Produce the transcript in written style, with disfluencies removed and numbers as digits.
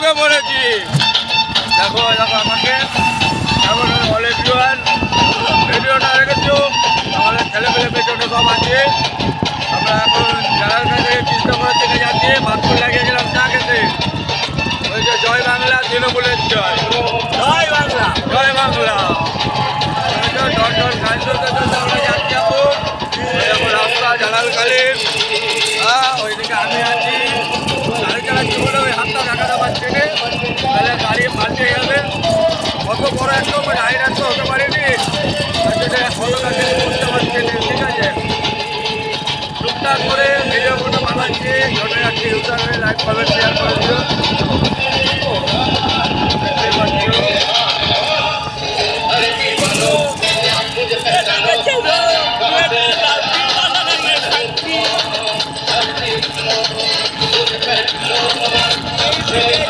ঢুকে পড়েছি। দেখো দেখো আমাকে এখন হলে ভিডিওটা রেখেছো। আমাদের ছেলেপেলে পেছনে সব আছে। আমরা এখন জানার কাছে চিন্তা করে থেকে যাচ্ছি। ভাতপুর লাগিয়েছিলাম চা খেতে। ওই যে জয় বাংলা তৃণমূলের জয়, জয় বাংলা, জয় বাংলা। ঢন ঢন খাইতে আমরা যাচ্ছি এখন রাস্তা জালালকালীন। ওইদিকে আমি আছি, গাড়ি চালাচ্ছি বলে ওই হাতটা দেখাতে পারছি না, তাহলে গাড়ি পাল্টে যাবে। কত বড় একদম হাইরান তো হতে পারিনি, ফলো কাছে করতে পারছি না। ঠিক আছে, টুকটাক করে ভিডিও ফটো বানাচ্ছি, জনে রাখছি। ইউজারে লাইক করবেন, শেয়ার করে দিও। দেখতে পাচ্ছি